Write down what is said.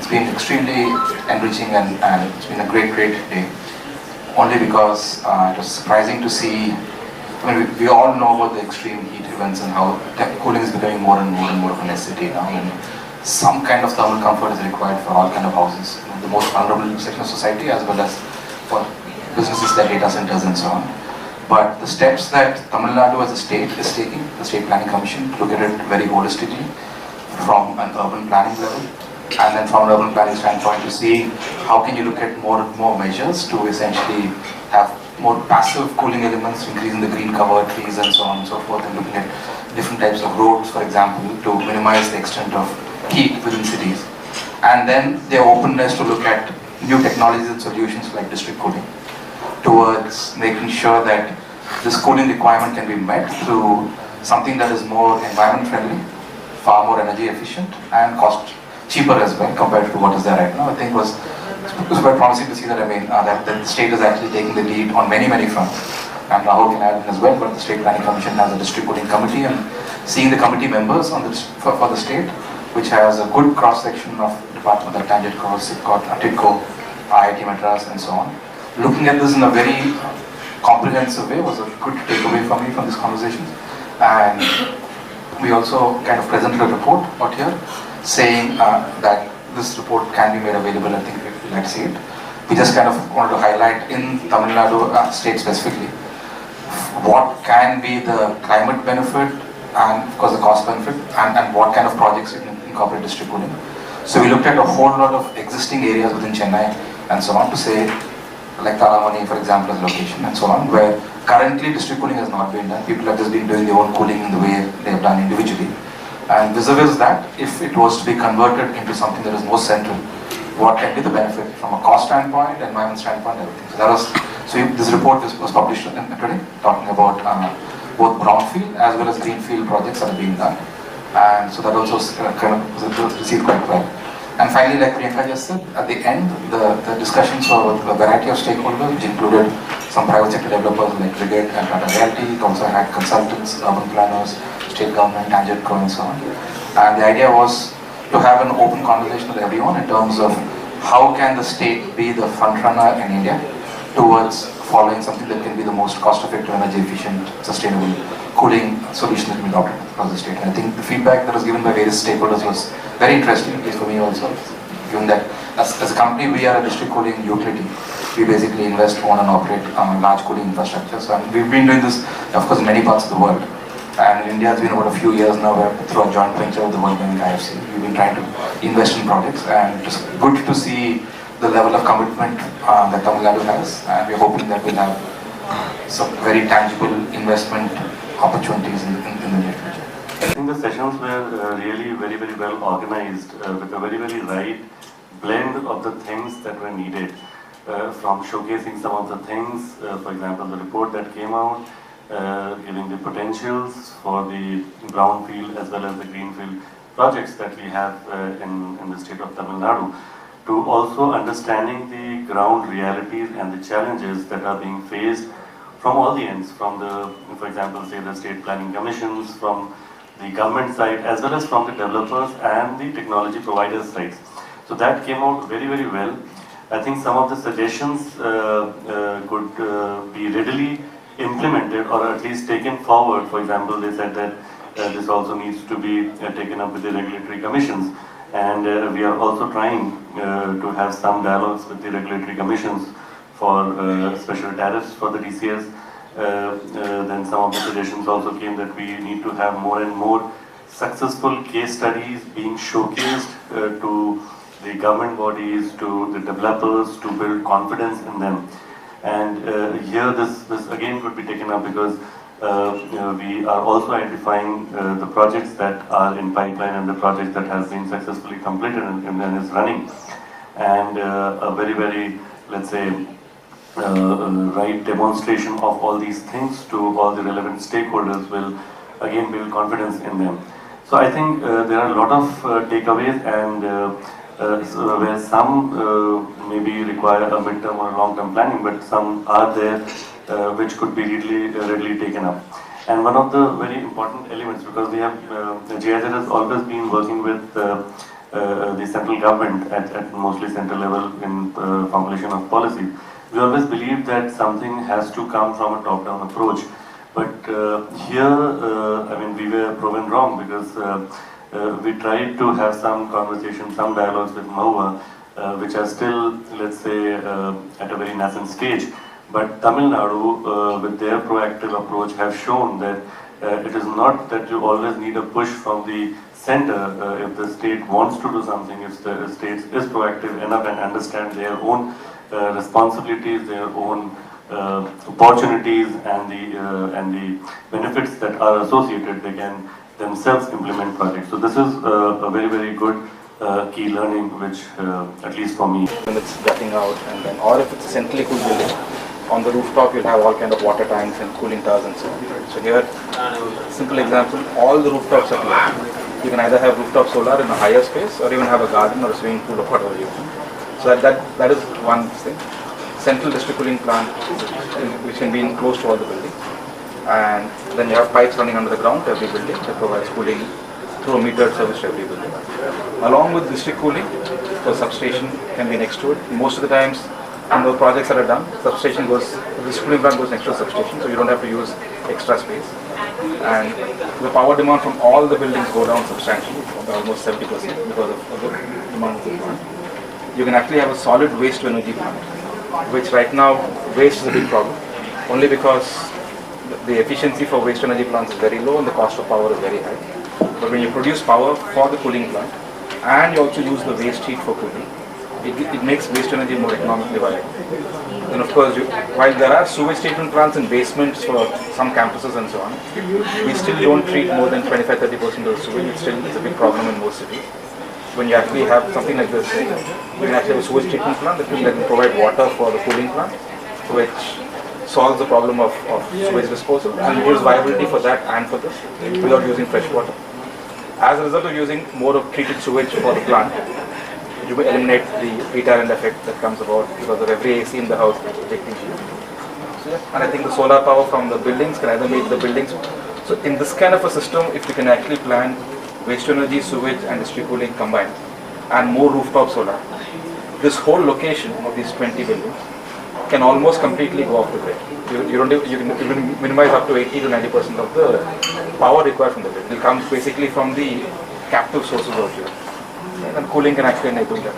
it's been extremely enriching and it's been a great day. Only because it was surprising to see. I mean, we all know about the extreme heat events and how cooling is becoming more and more of a necessity now, and some kind of thermal comfort is required for all kind of houses, the most vulnerable section of society, as well as for businesses like data centers and so on. But the steps that Tamil Nadu as a state is taking, the State Planning Commission, to look at it very holistically from an urban planning level, and then from an urban planning standpoint to see how can you look at more measures to essentially have more passive cooling elements, increasing the green cover, trees and so on and so forth, and looking at different types of roads, for example, to minimize the extent of heat within cities. And then their openness to look at new technologies and solutions like district cooling, towards making sure that this cooling requirement can be met through something that is more environment friendly, far more energy efficient, and cost cheaper as well compared to what is there right now. I think it was quite promising to see that. I mean, that the state is actually taking the lead on many fronts, and Rahul can add in as well. But the State Planning Commission has a district cooling committee, and seeing the committee members on the for the state, which has a good cross section of departments like Tanjore, SIPCOT, TIDCO, IIT Madras, and so on. Looking at this in a very comprehensive way was a good takeaway for me from this conversation. And we also kind of presented a report out here saying that this report can be made available. I think we'd like to see it. We just kind of wanted to highlight in Tamil Nadu state specifically what can be the climate benefit and of course the cost benefit, and what kind of projects it can incorporate district cooling. So we looked at a whole lot of existing areas within Chennai and so on, to say like Taramani, for example, as location and so on, where currently district cooling has not been done. People have just been doing their own cooling in the way they have done individually. And vis-a-vis that, if it was to be converted into something that is more central, what can be the benefit from a cost standpoint, environment standpoint, everything. So this report was published today, talking about both brownfield as well as greenfield projects that are being done. And so that also kind of was received quite well. And finally, like Priyanka just said, at the end, the discussions were with a variety of stakeholders, which included some private sector developers like Brigade and Tata Realty. It also had consultants, urban planners, state government, Tanjore, and so on. And the idea was to have an open conversation with everyone in terms of how can the state be the front runner in India towards following something that can be the most cost-effective, energy-efficient, sustainable cooling solution that can be adopted across the state. And I think the feedback that was given by various stakeholders was very interesting, at least for me also, given that as a company we are a district cooling utility. We basically invest, own and operate large cooling infrastructure. So we've been doing this, of course, in many parts of the world. And in India, it's been about a few years now where through a joint venture with the World Bank IFC, we've been trying to invest in projects, and it's good to see the level of commitment that Tamil Nadu has, and we're hoping that we'll have some very tangible investment opportunities in the near future. I think the sessions were really very well organized with a very right blend of the things that were needed, from showcasing some of the things, for example, the report that came out, giving the potentials for the brownfield as well as the greenfield projects that we have in the state of Tamil Nadu, to also understanding the ground realities and the challenges that are being faced from all the ends, from the, for example, say the state planning commissions, from the government side, as well as from the developers and the technology providers sides. So that came out very well. I think some of the suggestions could be readily implemented or at least taken forward. For example, they said that this also needs to be taken up with the regulatory commissions, and we are also trying to have some dialogues with the regulatory commissions for special tariffs for the DCS. Then some of the suggestions also came that we need to have more and more successful case studies being showcased to the government bodies, to the developers, to build confidence in them. And here this again could be taken up, because we are also identifying the projects that are in pipeline and the project that has been successfully completed and is running. And a very, let's say, right demonstration of all these things to all the relevant stakeholders will again build confidence in them. So I think there are a lot of takeaways, and where some maybe require a midterm or a long-term planning, but some are there which could be readily taken up. And one of the very important elements, because we have GIZ has always been working with the central government at mostly central level in formulation of policy. We always believe that something has to come from a top-down approach. But here, I mean, we were proven wrong because we tried to have some conversation, some dialogues with MoHUA, which are still, let's say, at a very nascent stage. But Tamil Nadu, with their proactive approach, have shown that it is not that you always need a push from the center. If the state wants to do something, if the state is proactive enough and understand their own responsibilities, their own opportunities and the benefits that are associated, they can themselves implement projects. So this is a very, very good key learning, which at least for me. When it's jutting out, and then, or if it's a centrally cooled building, on the rooftop you'll have all kind of water tanks and cooling towers and so on. So here, simple example, all the rooftops are clear. You can either have rooftop solar in a higher space, or even have a garden or a swimming pool or whatever you want. So that is one thing. Central district cooling plant, which can be in close to all the buildings, and then you have pipes running under the ground to every building that provides cooling through a metered service to every building. Along with district cooling, the substation can be next to it. Most of the times, when the projects that are done, substation goes, the district cooling plant goes next to the substation, so you don't have to use extra space. And the power demand from all the buildings go down substantially, almost 70% because of the demand of the plant. You can actually have a solid waste to energy plant, which right now waste is a big problem, only because the efficiency for waste energy plants is very low and the cost of power is very high. But when you produce power for the cooling plant and you also use the waste heat for cooling, it makes waste energy more economically viable. And of course, while there are sewage treatment plants in basements for some campuses and so on, we still don't treat more than 25-30% of the sewage. It's a big problem in most cities. When you actually have something like this, you can actually have a sewage treatment plant that can provide water for the cooling plant, which solves the problem of sewage disposal and gives viability for that and for this without using fresh water. As a result of using more of treated sewage for the plant, you will eliminate the retardant effect that comes about because of every AC in the house ejecting heat. So, yeah. And I think the solar power from the buildings can either make the buildings. So in this kind of a system, if we can actually plan waste energy, sewage and district cooling combined and more rooftop solar, this whole location of these 20 buildings can almost completely go off the grid. You can minimize up to 80 to 90% of the power required from the grid. It will come basically from the captive sources out here. And cooling can actually enable that.